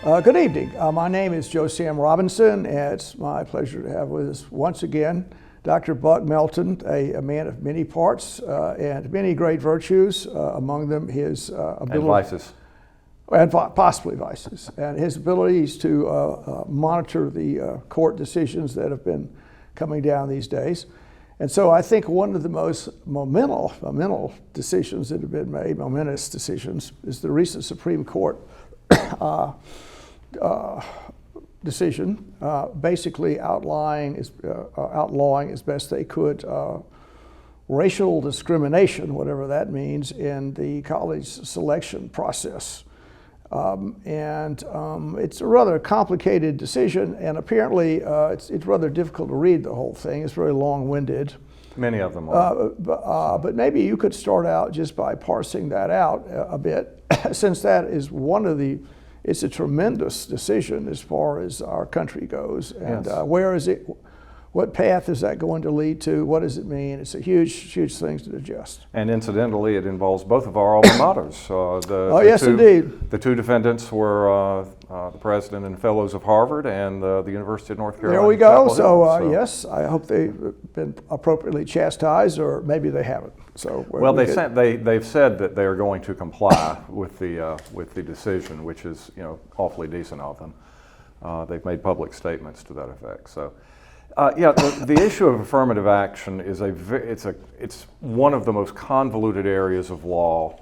Good evening. My name is Joe Sam Robinson, and it's my pleasure to have with us once again Dr. Buck Melton, a man of many parts and many great virtues, among them his ability. And vices. And possibly vices. And his abilities to monitor the court decisions that have been coming down these days. And so I think one of the most momentous decisions that have been made, momentous decisions, is the recent Supreme Court decision, basically outlawing as best they could racial discrimination, whatever that means, in the college selection process. It's a rather complicated decision, and apparently it's rather difficult to read the whole thing. It's very long-winded. Many of them are. But maybe you could start out just by parsing that out a bit, since that is it's a tremendous decision as far as our country goes. And yes. Where is it? What path is that going to lead to? What does it mean? It's a huge thing to digest. And incidentally, it involves both of our alma maters. Indeed. The two defendants were the president and fellows of Harvard and the University of North Carolina. There we go. So yes, I hope they've been appropriately chastised, or maybe they haven't. So they've said that they are going to comply with the decision, which is awfully decent of them. They've made public statements to that effect. So. The issue of affirmative action is it's one of the most convoluted areas of law,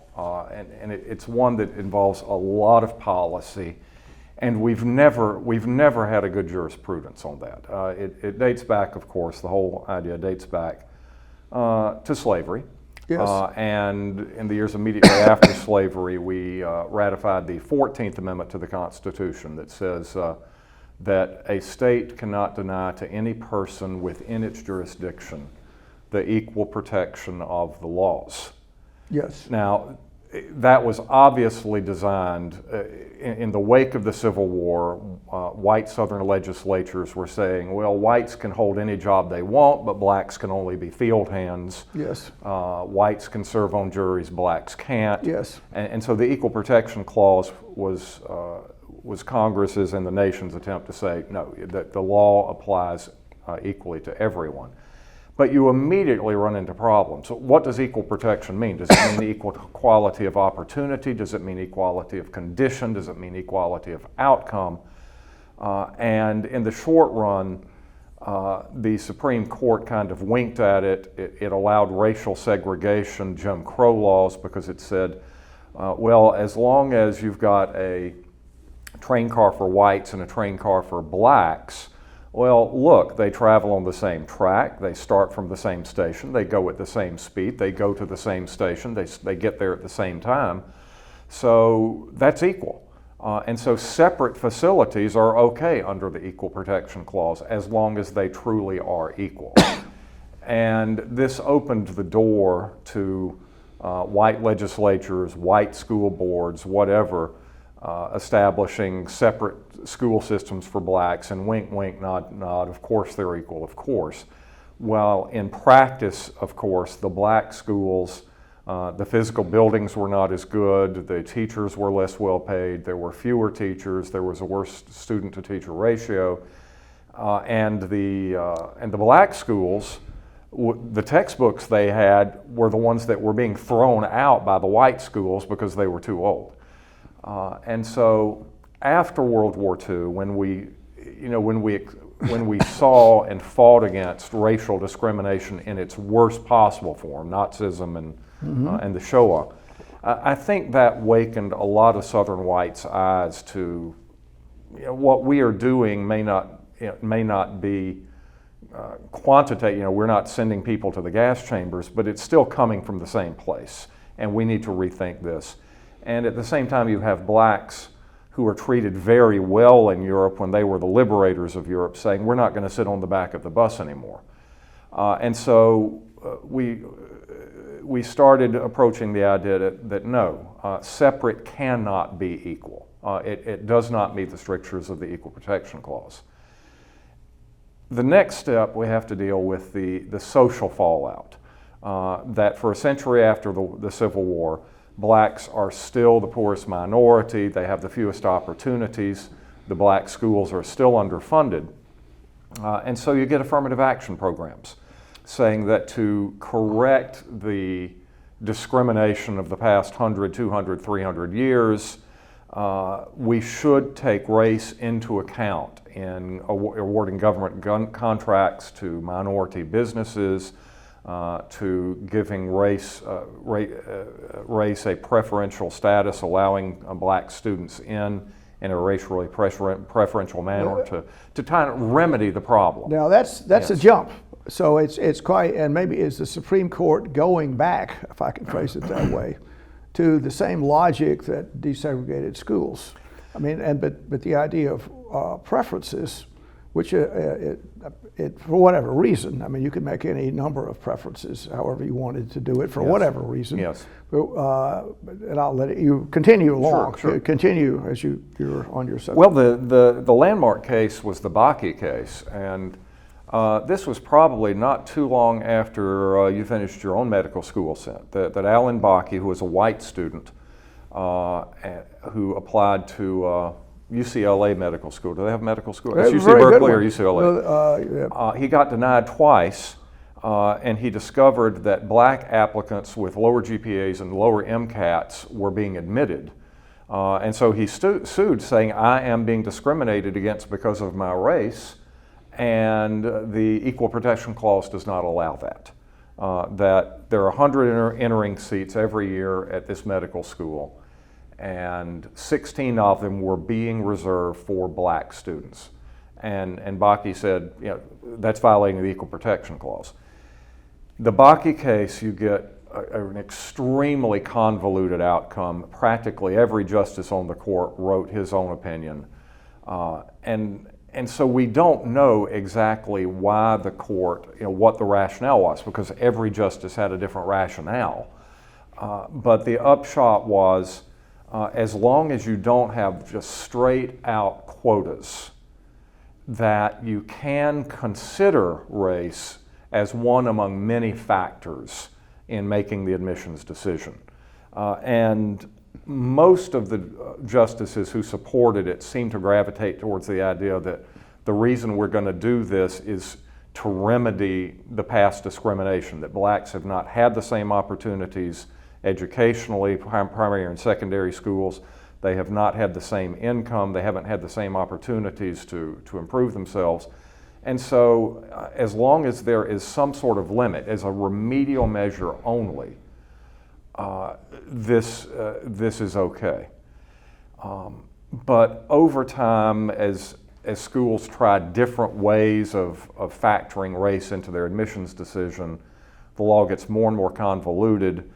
and it's one that involves a lot of policy, and we've never had a good jurisprudence on that. It dates back, of course, the whole idea dates back to slavery. Yes. And in the years immediately after slavery, we ratified the 14th Amendment to the Constitution that says that a state cannot deny to any person within its jurisdiction the equal protection of the laws. Yes. Now, that was obviously designed in the wake of the Civil War. White Southern legislatures were saying, well, whites can hold any job they want, but blacks can only be field hands. Yes. Whites can serve on juries, blacks can't. Yes. And so the Equal Protection Clause was Congress's and the nation's attempt to say, no, that the law applies equally to everyone. But you immediately run into problems. So what does equal protection mean? Does it mean equal quality of opportunity? Does it mean equality of condition? Does it mean equality of outcome? And in the short run, the Supreme Court kind of winked at it. It allowed racial segregation, Jim Crow laws, because it said, well, as long as you've got a train car for whites and a train car for blacks, well, look, they travel on the same track, they start from the same station, they go at the same speed, they go to the same station, they get there at the same time, so that's equal. And so separate facilities are okay under the Equal Protection Clause as long as they truly are equal. And this opened the door to white legislatures, white school boards, whatever, establishing separate school systems for blacks, and wink, wink, nod, nod, of course they're equal, of course. Well, in practice, of course, the black schools, the physical buildings were not as good, the teachers were less well paid, there were fewer teachers, there was a worse student-to-teacher ratio, and the black schools, the textbooks they had were the ones that were being thrown out by the white schools because they were too old. And so after World War II, when we saw and fought against racial discrimination in its worst possible form, Nazism and the Shoah, I think that wakened a lot of Southern whites' eyes to what we are doing may not be quantitative. We're not sending people to the gas chambers, but it's still coming from the same place, and we need to rethink this. And at the same time, you have blacks who were treated very well in Europe when they were the liberators of Europe, saying, we're not going to sit on the back of the bus anymore. And so we started approaching the idea that no, separate cannot be equal. It does not meet the strictures of the Equal Protection Clause. The next step, we have to deal with the social fallout. That for a century after the Civil War, blacks are still the poorest minority, they have the fewest opportunities, the black schools are still underfunded. And so you get affirmative action programs saying that to correct the discrimination of the past 100, 200, 300 years, we should take race into account in awarding government contracts to minority businesses, to giving race a preferential status, allowing black students in a racially preferential manner to try to remedy the problem. Now that's Yes. a jump. So it's quite, and maybe is the Supreme Court going back, if I can phrase it that way, to the same logic that desegregated schools. I mean, but the idea of preferences, which for whatever reason, I mean, you could make any number of preferences, however you wanted to do it for Yes. whatever reason. Yes. And I'll let you continue along. Sure. Continue as you're on your subject. Well, the landmark case was the Bakke case, and this was probably not too long after you finished your own medical school stint, that Alan Bakke, who was a white student who applied to UCLA Medical School. Do they have medical school? It's UC Berkeley or UCLA. He got denied twice, and he discovered that black applicants with lower GPAs and lower MCATs were being admitted. And so he sued, saying, I am being discriminated against because of my race, and the Equal Protection Clause does not allow that. That there are 100 entering seats every year at this medical school, and 16 of them were being reserved for black students. And Bakke said, you know, that's violating the Equal Protection Clause. The Bakke case, you get an extremely convoluted outcome. Practically every justice on the court wrote his own opinion. And so we don't know exactly why the court, you know, what the rationale was, because every justice had a different rationale. But the upshot was, as long as you don't have just straight out quotas, that you can consider race as one among many factors in making the admissions decision. And most of the justices who supported it seem to gravitate towards the idea that the reason we're going to do this is to remedy the past discrimination, that blacks have not had the same opportunities educationally, primary and secondary schools. They have not had the same income. They haven't had the same opportunities to improve themselves. And so as long as there is some sort of limit, as a remedial measure only, this is okay. But over time, as schools try different ways of factoring race into their admissions decision, the law gets more and more convoluted.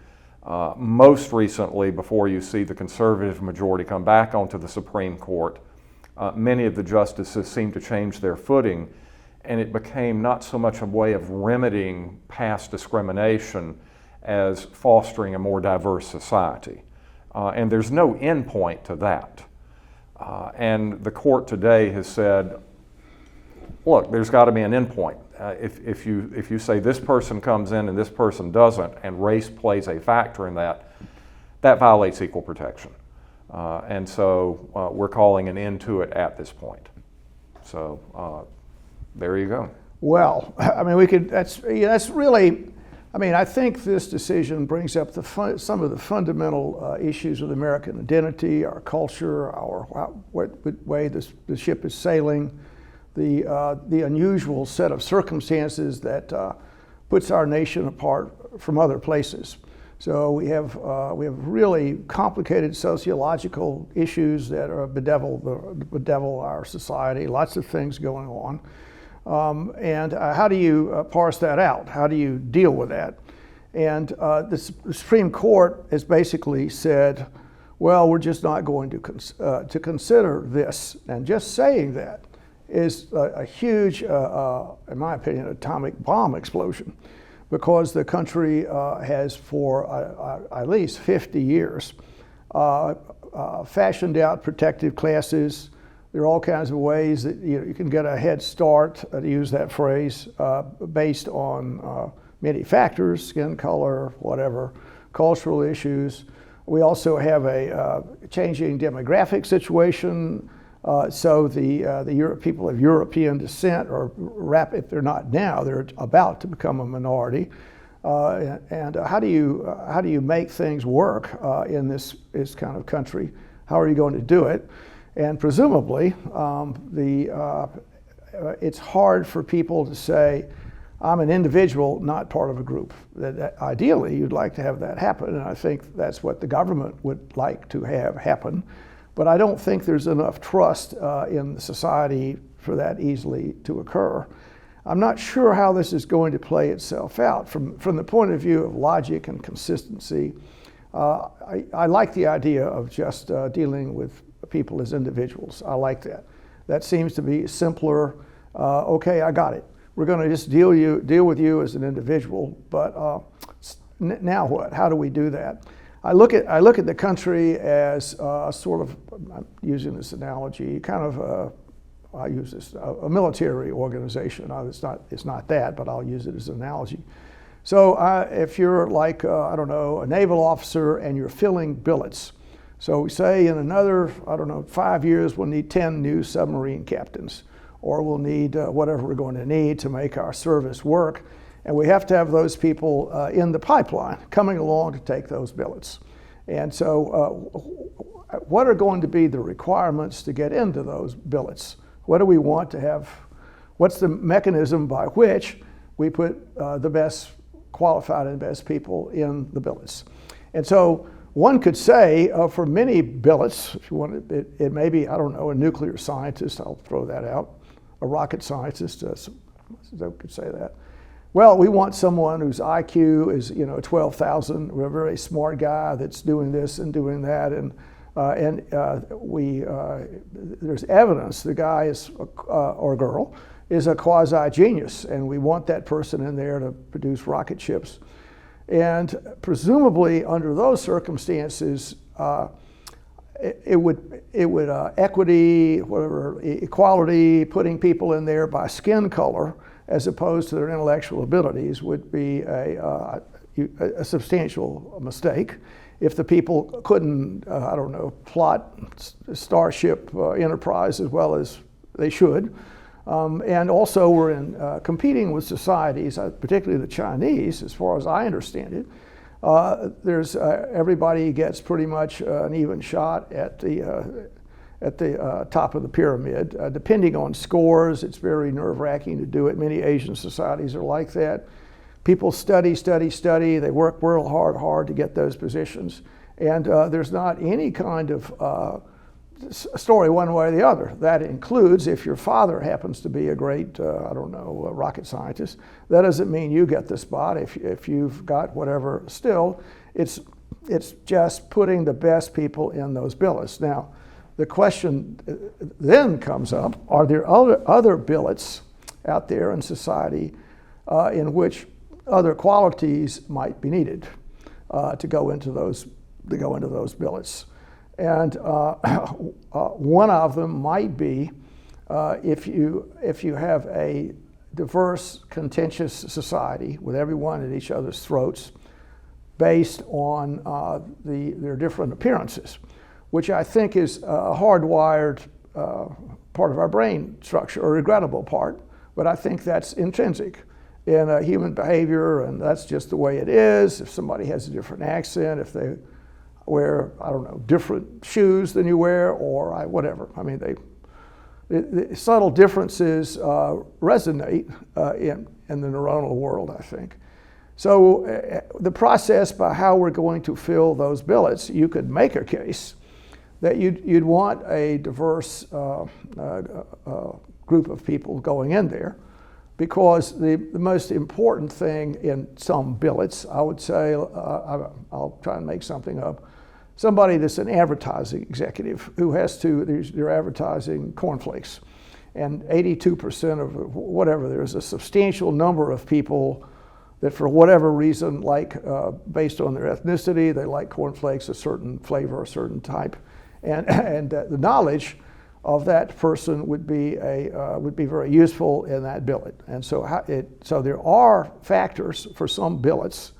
Most recently, before you see the conservative majority come back onto the Supreme Court, many of the justices seemed to change their footing, and it became not so much a way of remedying past discrimination as fostering a more diverse society. And there's no end point to that. And the court today has said, look, there's got to be an end point. If you say this person comes in and this person doesn't, and race plays a factor in that, that violates equal protection. And so we're calling an end to it at this point. So there you go. Well, I mean, that's really, I mean, I think this decision brings up some of the fundamental issues of American identity, our culture, what way the ship is sailing, the unusual set of circumstances that puts our nation apart from other places. So we have really complicated sociological issues that bedevil our society. Lots of things going on. And how do you parse that out? How do you deal with that? And the Supreme Court has basically said, well, we're just not going to consider this. And just saying that is a huge, in my opinion, atomic bomb explosion, because the country has for at least 50 years fashioned out protective classes. There are all kinds of ways that you can get a head start, to use that phrase, based on many factors, skin color, whatever, cultural issues, We also have a changing demographic situation. So the people of European descent, or if they're not now, they're about to become a minority. And how do you make things work in this kind of country? How are you going to do it? And presumably, it's hard for people to say, I'm an individual, not part of a group. That ideally, you'd like to have that happen, and I think that's what the government would like to have happen. But I don't think there's enough trust in the society for that easily to occur. I'm not sure how this is going to play itself out. From the point of view of logic and consistency, I like the idea of just dealing with people as individuals. I like that. That seems to be simpler. Okay, I got it. We're going to just deal with you as an individual, but now what? How do we do that? I look at the country as sort of, I'm using this analogy, kind of I use this a military organization. It's not that, but I'll use it as an analogy. So if you're like I don't know, a naval officer and you're filling billets, so we say in another 5 years we'll need 10 new submarine captains, or we'll need whatever we're going to need to make our service work. And we have to have those people in the pipeline coming along to take those billets. And so what are going to be the requirements to get into those billets? What do we want to have? What's the mechanism by which we put the best qualified and best people in the billets? And so one could say for many billets, if you want, it may be, I don't know, a nuclear scientist, I'll throw that out, a rocket scientist, I could say that. Well, we want someone whose IQ is 12,000. We're a very smart guy that's doing this and doing that, and there's evidence the guy is or girl is a quasi genius, and we want that person in there to produce rocket ships. And presumably, under those circumstances, it would equity, whatever, equality, putting people in there by skin color as opposed to their intellectual abilities would be a substantial mistake. If the people couldn't, plot Starship Enterprise as well as they should, and also we're in competing with societies, particularly the Chinese, as far as I understand it. There's everybody gets pretty much an even shot at the top of the pyramid. Depending on scores, it's very nerve-wracking to do it. Many Asian societies are like that. People study. They work real hard to get those positions. And there's not any kind of story one way or the other. That includes if your father happens to be a great, rocket scientist. That doesn't mean you get the spot if you've got whatever. Still, it's just putting the best people in those billets. Now, the question then comes up, are there other billets out there in society in which other qualities might be needed to go into those billets? And one of them might be if you have a diverse, contentious society with everyone at each other's throats based on their different appearances, which I think is a hardwired part of our brain structure, a regrettable part, but I think that's intrinsic in human behavior, and that's just the way it is. If somebody has a different accent, if they wear, different shoes than you wear, or whatever. I mean, the subtle differences resonate in the neuronal world, I think. So the process by how we're going to fill those billets, you could make a case that you'd want a diverse group of people going in there, because the most important thing in some billets, I would say, I'll try and make something up, somebody that's an advertising executive who they're advertising cornflakes, and 82% of whatever, there's a substantial number of people that for whatever reason, based on their ethnicity, they like cornflakes, a certain flavor, a certain type. And the knowledge of that person would be very useful in that billet. And so there are factors for some billets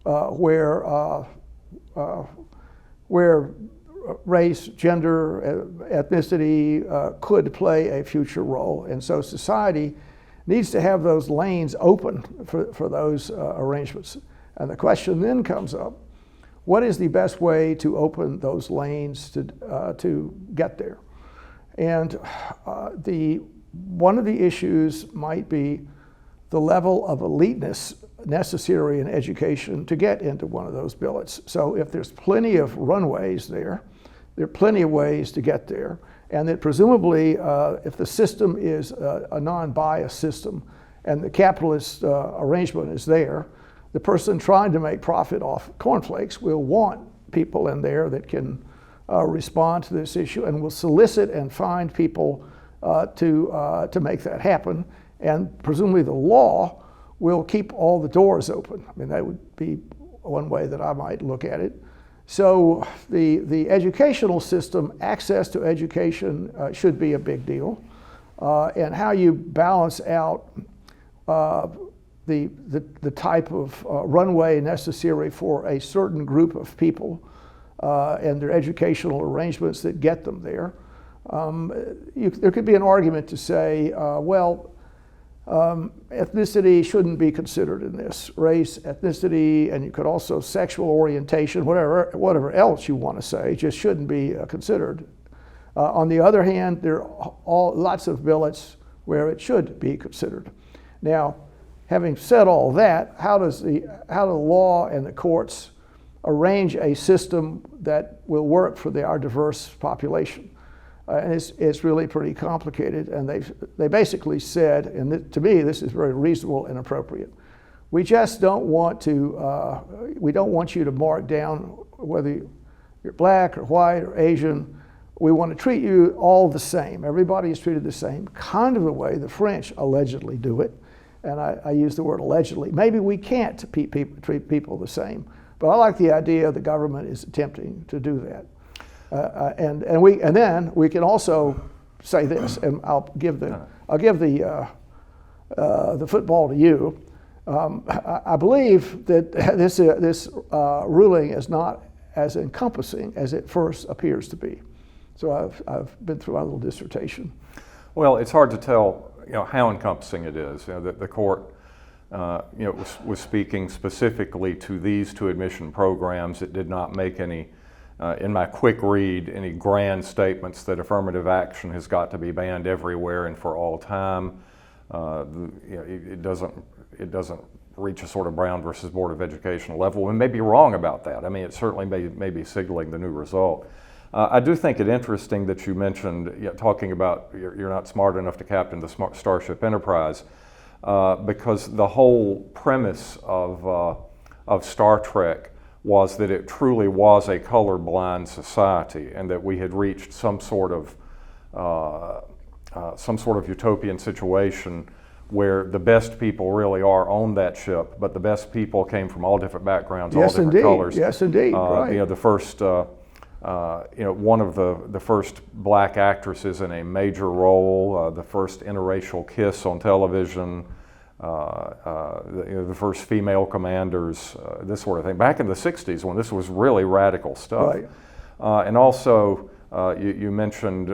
where where race, gender, ethnicity could play a future role. And so society needs to have those lanes open for those arrangements. And the question then comes up, what is the best way to open those lanes to get there? And one of the issues might be the level of eliteness necessary in education to get into one of those billets. So if there's plenty of runways there are plenty of ways to get there. And that presumably, if the system is a non-biased system and the capitalist arrangement is there, the person trying to make profit off cornflakes will want people in there that can respond to this issue and will solicit and find people to make that happen. And presumably the law will keep all the doors open. I mean, that would be one way that I might look at it. So the educational system, access to education should be a big deal. And how you balance out the type of runway necessary for a certain group of people and their educational arrangements that get them there. There could be an argument to say, ethnicity shouldn't be considered in this. Race, ethnicity, and you could also sexual orientation, whatever else you want to say, just shouldn't be considered. On the other hand, there are lots of billets where it should be considered. Now, having said all that, how do the law and the courts arrange a system that will work for our diverse population? And it's really pretty complicated, and they basically said, and to me this is very reasonable and appropriate. We just don't want you to mark down whether you're black or white or Asian. We want to treat you all the same. Everybody is treated the same, kind of the way the French allegedly do it. And I use the word allegedly. Maybe we can't treat people the same, but I like the idea the government is attempting to do that. And then we can also say this, and I'll give the football to you. I believe that this ruling is not as encompassing as it first appears to be. So I've been through my little dissertation. Well, it's hard to tell, how encompassing it is. The court, was speaking specifically to these two admission programs. It did not make any. In my quick read, any grand statements that affirmative action has got to be banned everywhere and for all time. It doesn't reach a sort of Brown versus Board of Education level. We may be wrong about that. I mean, it certainly may be signaling the new result. I do think it interesting that you mentioned talking about you're not smart enough to captain the Starship Enterprise, because the whole premise of Star Trek was that it truly was a colorblind society, and that we had reached some sort of utopian situation where the best people really are on that ship, but the best people came from all different backgrounds, all different colors. Yes, indeed. Right. The first, one of the first black actresses in a major role, the first interracial kiss on television. The first female commanders, this sort of thing, back in the 60s when this was really radical stuff. Right. And also, you mentioned,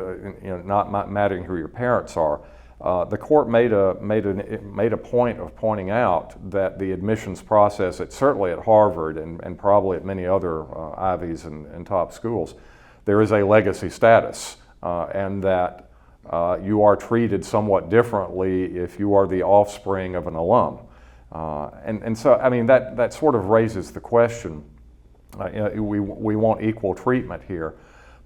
not mattering who your parents are. The court made a point of pointing out that the admissions process, certainly at Harvard and probably at many other Ivies and top schools, there is a legacy status, and that you are treated somewhat differently if you are the offspring of an alum. And so, I mean, that sort of raises the question, we want equal treatment here,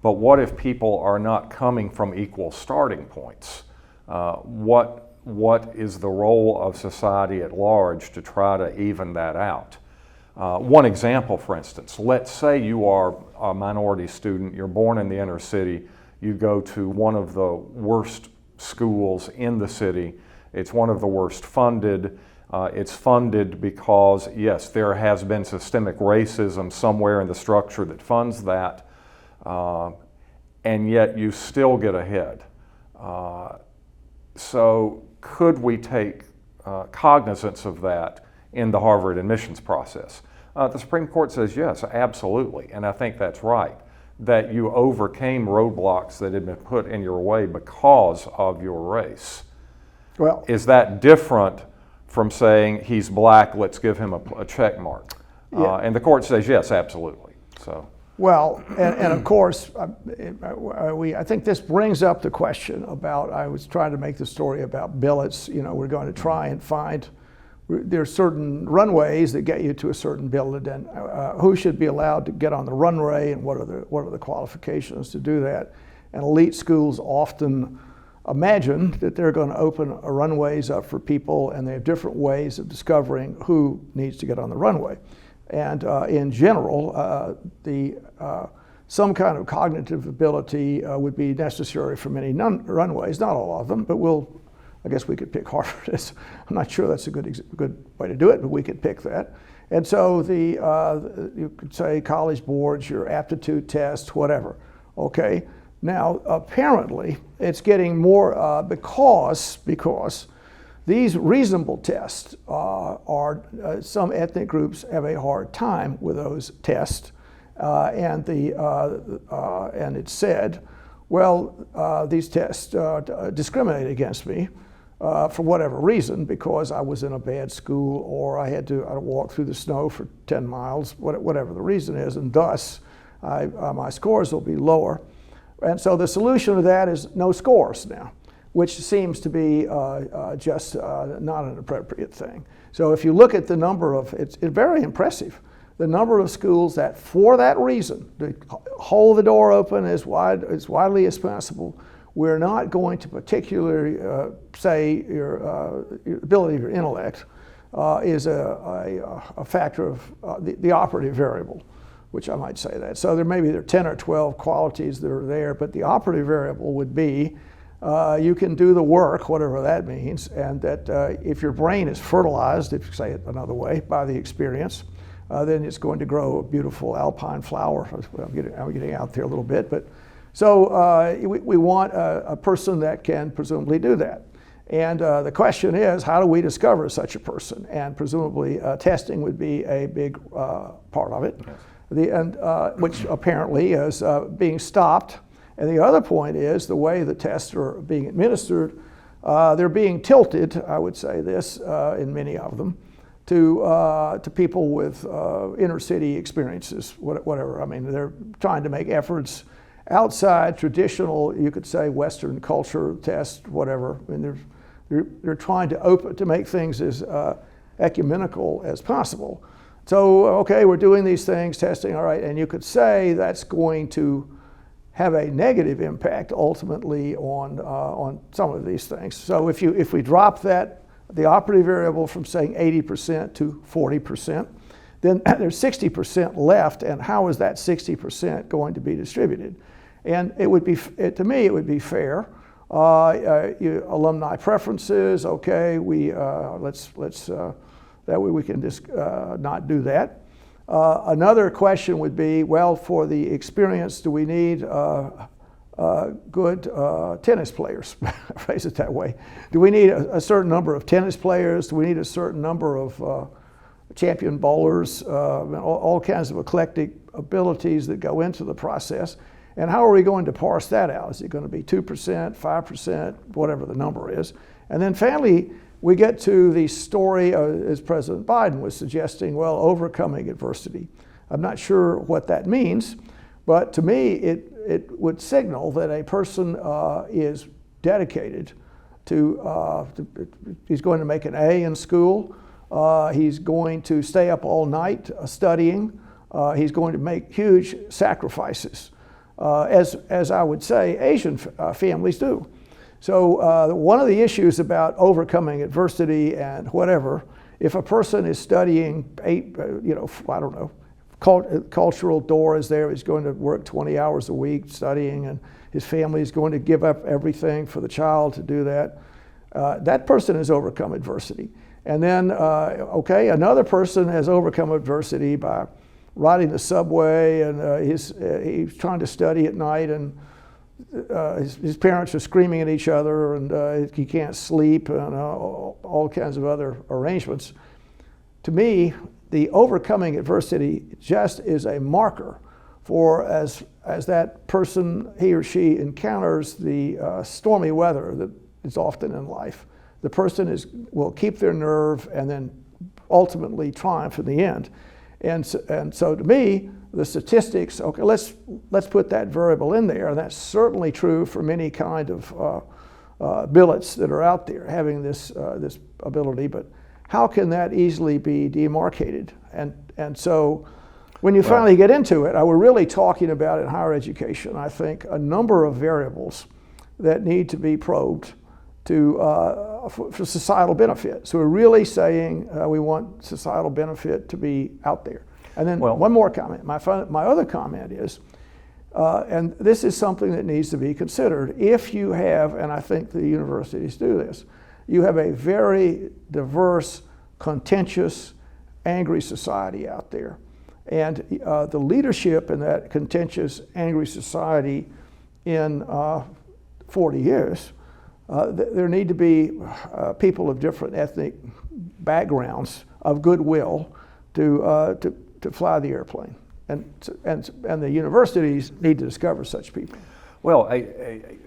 but what if people are not coming from equal starting points? What is the role of society at large to try to even that out? One example, for instance, let's say you are a minority student, you're born in the inner city, you go to one of the worst schools in the city. It's one of the worst funded. It's funded because, yes, there has been systemic racism somewhere in the structure that funds that, and yet you still get ahead. So could we take cognizance of that in the Harvard admissions process? The Supreme Court says yes, absolutely, and I think that's right. that you overcame roadblocks that had been put in your way because of your race. Well, Is that different from saying he's black, let's give him a check mark? Yeah. And the court says yes, absolutely. So. well, and of course, I think this brings up the question about, I was trying to make the story about billets. You know, we're going to try and find, there are certain runways that get you to a certain billet, and who should be allowed to get on the runway, and what are the qualifications to do that. And elite schools often imagine that they're going to open runways up for people, and they have different ways of discovering who needs to get on the runway. And in general, some kind of cognitive ability would be necessary for many runways, not all of them, but I guess we could pick Harvard. I'm not sure that's a good way to do it, but we could pick that. And so you could say college boards, your aptitude test, whatever. Okay. Now, apparently, it's getting more because these reasonable tests are some ethnic groups have a hard time with those tests, and it's said, well, these tests discriminate against me for whatever reason, because I was in a bad school, or I had to walk through the snow for 10 miles, whatever the reason is, and thus my scores will be lower. And so the solution to that is no scores now, which seems to be just not an appropriate thing. So if you look at the number of, it's very impressive, the number of schools that, for that reason, to hold the door open as widely as possible, we're not going to particularly say your ability of your intellect is a factor of the operative variable, which I might say that. So there are 10 or 12 qualities that are there, but the operative variable would be you can do the work, whatever that means, and that if your brain is fertilized, if you say it another way, by the experience, then it's going to grow a beautiful alpine flower. I'm getting out there a little bit, but so we want a person that can presumably do that. And the question is, how do we discover such a person? And presumably testing would be a big part of it. Yes. Which apparently is being stopped. And the other point is the way the tests are being administered, they're being tilted, I would say this, in many of them, to people with inner city experiences, whatever. I mean, they're trying to make efforts outside traditional, you could say, Western culture tests, whatever. I mean, they're trying to make things as ecumenical as possible. So, okay, we're doing these things, testing, all right, and you could say that's going to have a negative impact ultimately on some of these things. So if we drop the operative variable from saying 80% to 40%, then there's 60% left, and how is that 60% going to be distributed? And to me, it would be fair. Alumni preferences, okay, let's that way we can just not do that. Another question would be, well, for the experience, do we need good tennis players? Phrase it that way. Do we need a certain number of tennis players? Do we need a certain number of champion bowlers? All kinds of eclectic abilities that go into the process. And how are we going to parse that out? Is it going to be 2%, 5%, whatever the number is? And then finally, we get to the story, as President Biden was suggesting, well, overcoming adversity. I'm not sure what that means, but to me, it would signal that a person is dedicated to, he's going to make an A in school, he's going to stay up all night studying, he's going to make huge sacrifices, as I would say Asian families do. So one of the issues about overcoming adversity and whatever, if a person is studying cultural door is there, he's going to work 20 hours a week studying, and his family is going to give up everything for the child to do that, that person has overcome adversity. And then, another person has overcome adversity by riding the subway, and he's trying to study at night, and his parents are screaming at each other, and he can't sleep, and all kinds of other arrangements. To me, the overcoming adversity just is a marker for as that person, he or she encounters the stormy weather that is often in life, the person will keep their nerve and then ultimately triumph in the end. And so to me, the statistics, okay, let's put that variable in there, and that's certainly true for many kind of billets that are out there having this ability, but how can that easily be demarcated? And so when you finally get into it, we're really talking about in higher education, I think, a number of variables that need to be probed for societal benefit. So we're really saying we want societal benefit to be out there. And then one more comment. My other comment is, and this is something that needs to be considered, if you have, and I think the universities do this, you have a very diverse, contentious, angry society out there. And the leadership in that contentious, angry society in 40 years, there need to be people of different ethnic backgrounds of goodwill to fly the airplane. And the universities need to discover such people. Well,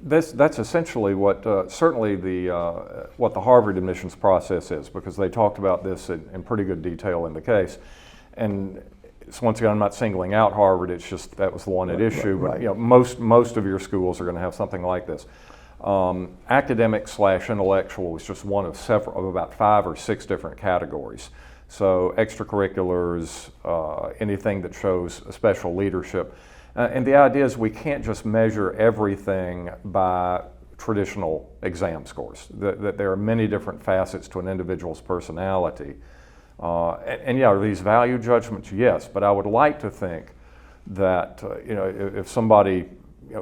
that's essentially what certainly what the Harvard admissions process is, because they talked about this in pretty good detail in the case. And so once again, I'm not singling out Harvard. It's just that was the one at issue. Right. But most of your schools are going to have something like this. Academic/intellectual is just one of about 5 or 6 different categories. So extracurriculars, anything that shows a special leadership. And the idea is we can't just measure everything by traditional exam scores, that there are many different facets to an individual's personality. Are these value judgments? Yes, but I would like to think that if somebody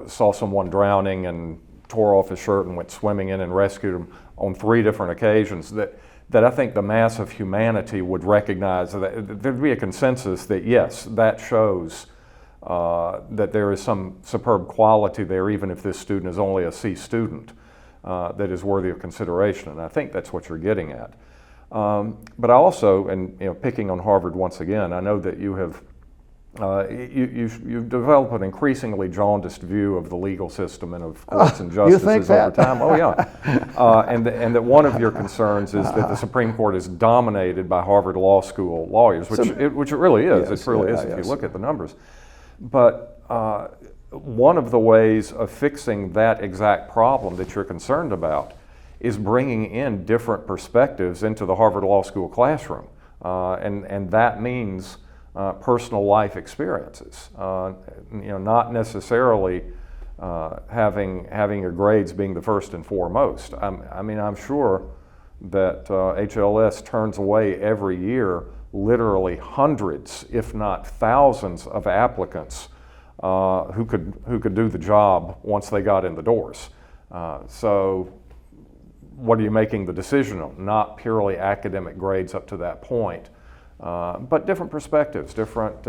saw someone drowning and tore off his shirt and went swimming in and rescued him on 3 different occasions, that I think the mass of humanity would recognize that there'd be a consensus that yes, that shows that there is some superb quality there, even if this student is only a C student, that is worthy of consideration. And I think that's what you're getting at. But I also, and picking on Harvard once again, I know that you have you've developed an increasingly jaundiced view of the legal system and of courts and justices over time. Oh yeah, and that one of your concerns is that the Supreme Court is dominated by Harvard Law School lawyers, which it really is. Yes, it really is if you look at the numbers. But one of the ways of fixing that exact problem that you're concerned about is bringing in different perspectives into the Harvard Law School classroom, and that means personal life experiences, not necessarily having your grades being the first and foremost. I'm sure that HLS turns away every year literally hundreds, if not thousands, of applicants who could do the job once they got in the doors. So what are you making the decision on? Not purely academic grades up to that point, but different perspectives, different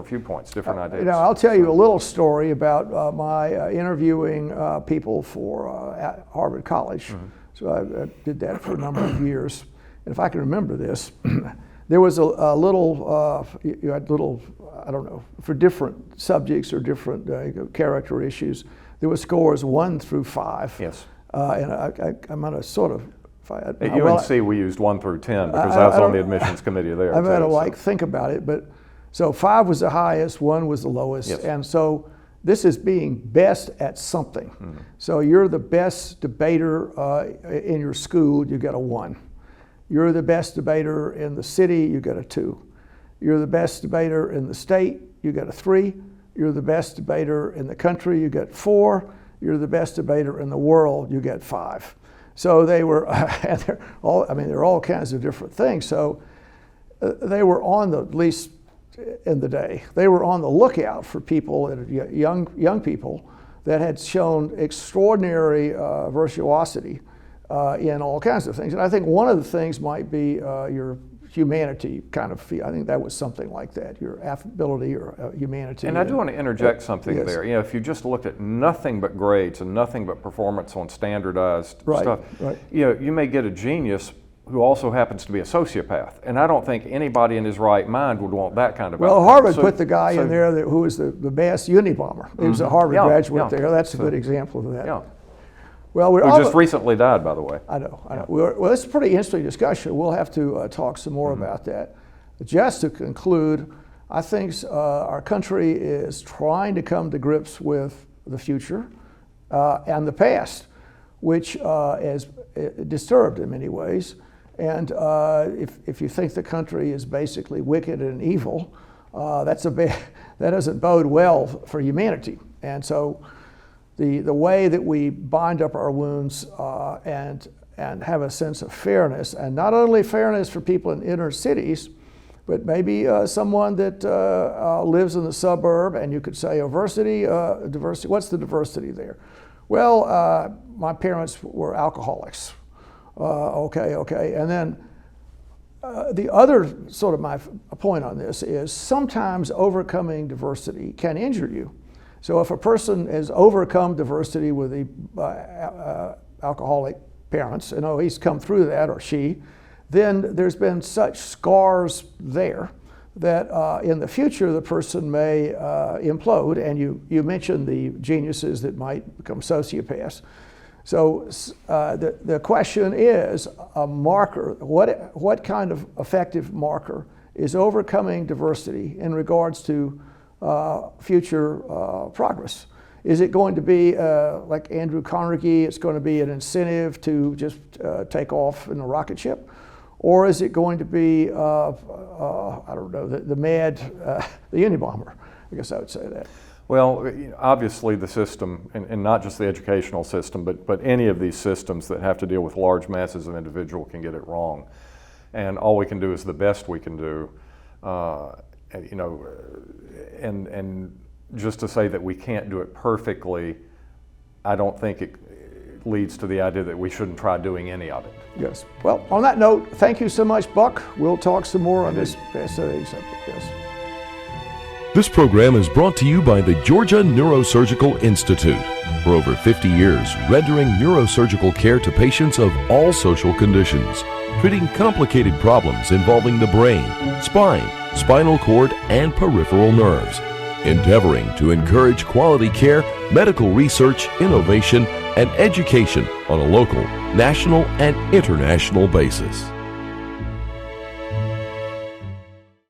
viewpoints, different ideas. I'll tell you a little story about my interviewing people for at Harvard College. Mm-hmm. So I did that for a number of years. And if I can remember this, there was a little, you had little, I don't know, for different subjects or different character issues, there were scores 1 through 5. Yes. And I'm going to sort of, at UNC, we used 1 through 10 because I was on the admissions committee there. I've had to think about it, but so 5 was the highest, 1 was the lowest, yes. And so this is being best at something. Mm-hmm. So you're the best debater in your school, you get a 1. You're the best debater in the city, you get a 2. You're the best debater in the state, you get a 3. You're the best debater in the country, you get 4. You're the best debater in the world, you get 5. So they were, and there are all kinds of different things. So they were at least in the day, they were on the lookout for people, young people, that had shown extraordinary virtuosity in all kinds of things. And I think one of the things might be your humanity kind of feel. I think that was something like that, your affability or humanity. And I do want to interject something there. If you just looked at nothing but grades and nothing but performance on standardized stuff, right. You may get a genius who also happens to be a sociopath. And I don't think anybody in his right mind would want that kind of Well, outcome. Harvard So- put the guy so- in there who was the mass Unabomber. He was a Harvard Yeah, graduate yeah. there. That's a So- good example of that. Yeah. Well, we're Who all, just recently died, by the way. I know. Well, this is a pretty interesting discussion. We'll have to talk some more about that. Just to conclude, I think our country is trying to come to grips with the future and the past, which is disturbed in many ways. And if you think the country is basically wicked and evil, that doesn't bode well for humanity. And so the way that we bind up our wounds and have a sense of fairness, and not only fairness for people in inner cities, but maybe someone that lives in the suburb, and you could say diversity. What's the diversity there? Well, my parents were alcoholics. Okay. And then the other sort of my point on this is sometimes overcoming diversity can injure you. So if a person has overcome diversity with the alcoholic parents, he's come through that, or she, then there's been such scars there that in the future the person may implode. And you mentioned the geniuses that might become sociopaths. So the question is a marker. What kind of effective marker is overcoming diversity in regards to future progress? Is it going to be like Andrew Carnegie? It's going to be an incentive to just take off in a rocket ship, or is it going to be I don't know, the Unabomber? I guess I would say that. Well, obviously the system, and not just the educational system, but any of these systems that have to deal with large masses of individuals can get it wrong. And all we can do is the best we can do. And just to say that we can't do it perfectly, I don't think it leads to the idea that we shouldn't try doing any of it. Yes. Well, on that note, thank you so much, Buck. We'll talk some more on this fascinating subject. Yes. This program is brought to you by the Georgia Neurosurgical Institute. For over 50 years, rendering neurosurgical care to patients of all social conditions, treating complicated problems involving the brain, spine, spinal cord, and peripheral nerves, endeavoring to encourage quality care, medical research, innovation, and education on a local, national, and international basis.